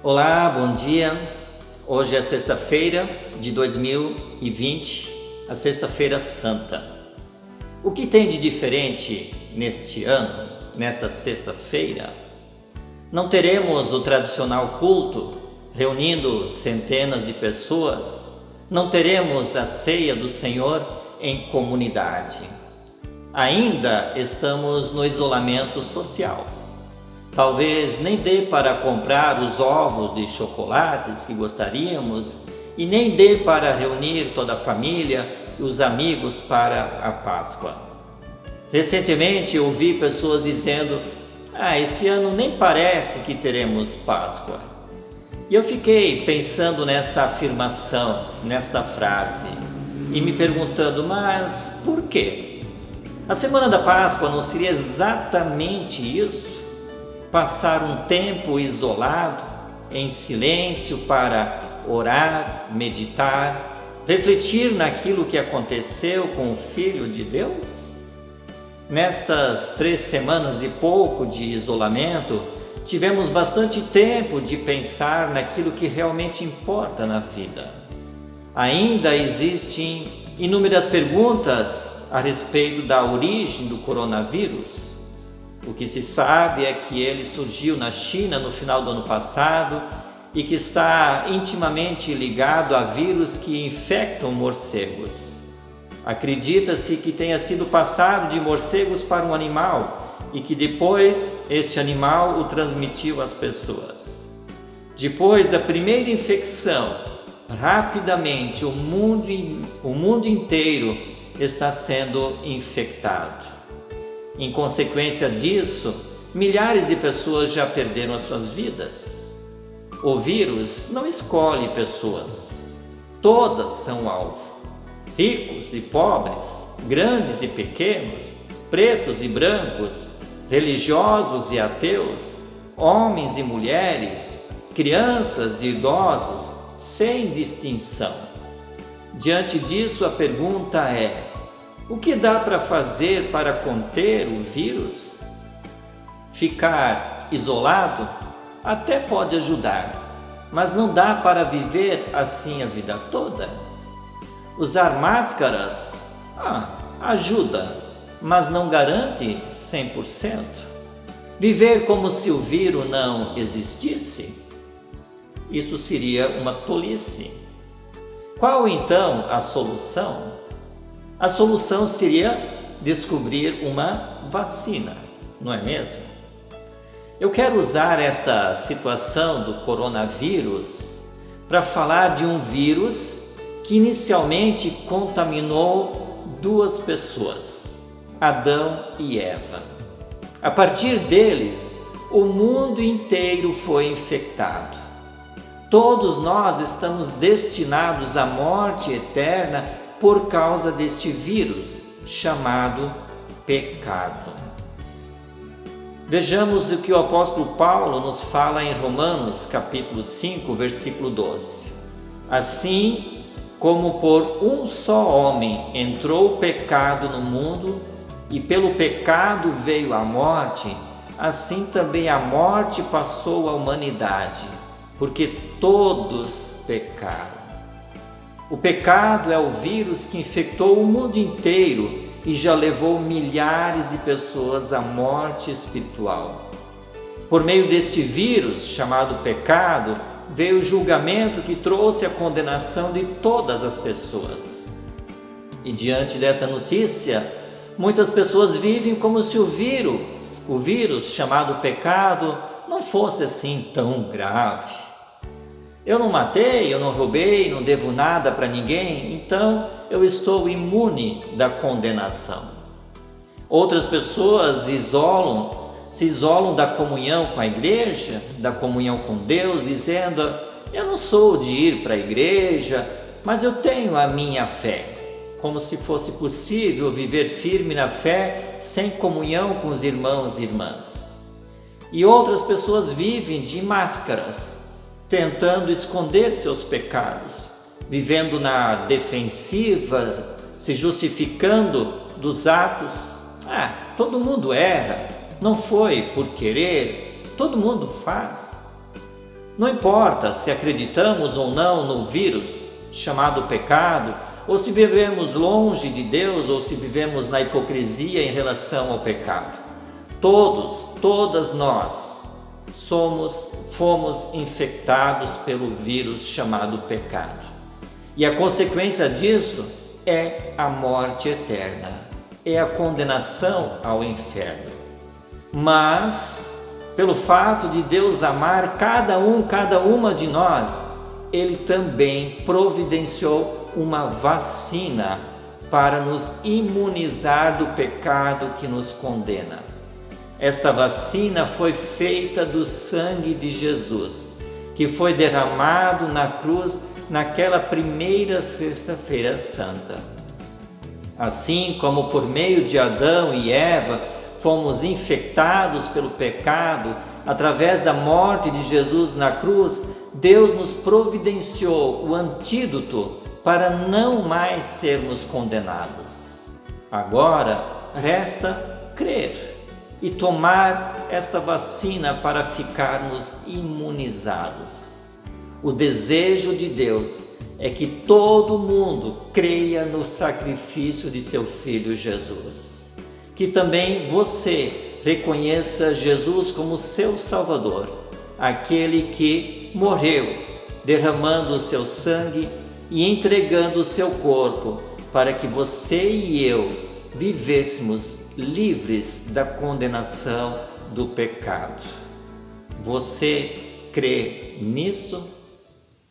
Olá, bom dia. Hoje é sexta-feira de 2020, a Sexta-feira Santa. O que tem de diferente neste ano, nesta sexta-feira? Não teremos o tradicional culto, reunindo centenas de pessoas. Não teremos a ceia do Senhor em comunidade. Ainda estamos no isolamento social. Talvez nem dê para comprar os ovos de chocolates que gostaríamos e nem dê para reunir toda a família e os amigos para a Páscoa. Recentemente ouvi pessoas dizendo: esse ano nem parece que teremos Páscoa. E eu fiquei pensando nesta afirmação, nesta frase, e me perguntando: mas por quê? A semana da Páscoa não seria exatamente isso? Passar um tempo isolado, em silêncio, para orar, meditar, refletir naquilo que aconteceu com o Filho de Deus? Nestas 3 semanas e pouco de isolamento, tivemos bastante tempo de pensar naquilo que realmente importa na vida. Ainda existem inúmeras perguntas a respeito da origem do coronavírus. O que se sabe é que ele surgiu na China no final do ano passado e que está intimamente ligado a vírus que infectam morcegos. Acredita-se que tenha sido passado de morcegos para um animal e que depois este animal o transmitiu às pessoas. Depois da primeira infecção, rapidamente o mundo inteiro está sendo infectado. Em consequência disso, milhares de pessoas já perderam as suas vidas. O vírus não escolhe pessoas, todas são alvo. Ricos e pobres, grandes e pequenos, pretos e brancos, religiosos e ateus, homens e mulheres, crianças e idosos, sem distinção. Diante disso, a pergunta é: o que dá para fazer para conter o vírus? Ficar isolado até pode ajudar, mas não dá para viver assim a vida toda. Usar máscaras? Ajuda, mas não garante 100%. Viver como se o vírus não existisse? Isso seria uma tolice. Qual então a solução? A solução seria descobrir uma vacina, não é mesmo? Eu quero usar esta situação do coronavírus para falar de um vírus que inicialmente contaminou 2 pessoas, Adão e Eva. A partir deles, o mundo inteiro foi infectado. Todos nós estamos destinados à morte eterna por causa deste vírus chamado pecado. Vejamos o que o apóstolo Paulo nos fala em Romanos capítulo 5, versículo 12. Assim como por um só homem entrou o pecado no mundo, e pelo pecado veio a morte, assim também a morte passou à humanidade, porque todos pecaram. O pecado é o vírus que infectou o mundo inteiro e já levou milhares de pessoas à morte espiritual. Por meio deste vírus, chamado pecado, veio o julgamento que trouxe a condenação de todas as pessoas. E diante dessa notícia, muitas pessoas vivem como se o vírus chamado pecado, não fosse assim tão grave. Eu não matei, eu não roubei, não devo nada para ninguém, então eu estou imune da condenação. Outras pessoas se isolam da comunhão com a igreja, da comunhão com Deus, dizendo: eu não sou de ir para a igreja, mas eu tenho a minha fé. Como se fosse possível viver firme na fé sem comunhão com os irmãos e irmãs. E outras pessoas vivem de máscaras, tentando esconder seus pecados, vivendo na defensiva, se justificando dos atos. Todo mundo erra, não foi por querer, todo mundo faz. Não importa se acreditamos ou não no vírus chamado pecado, ou se vivemos longe de Deus, ou se vivemos na hipocrisia em relação ao pecado. Todas nós fomos infectados pelo vírus chamado pecado. E a consequência disso é a morte eterna, é a condenação ao inferno. Mas, pelo fato de Deus amar cada uma de nós, Ele também providenciou uma vacina para nos imunizar do pecado que nos condena. Esta vacina foi feita do sangue de Jesus, que foi derramado na cruz naquela primeira Sexta-feira Santa. Assim como por meio de Adão e Eva fomos infectados pelo pecado, através da morte de Jesus na cruz, Deus nos providenciou o antídoto para não mais sermos condenados. Agora resta crer e tomar esta vacina para ficarmos imunizados. O desejo de Deus é que todo mundo creia no sacrifício de seu Filho Jesus. Que também você reconheça Jesus como seu Salvador, aquele que morreu, derramando o seu sangue e entregando o seu corpo para que você e eu vivêssemos livres da condenação do pecado. Você crê nisto?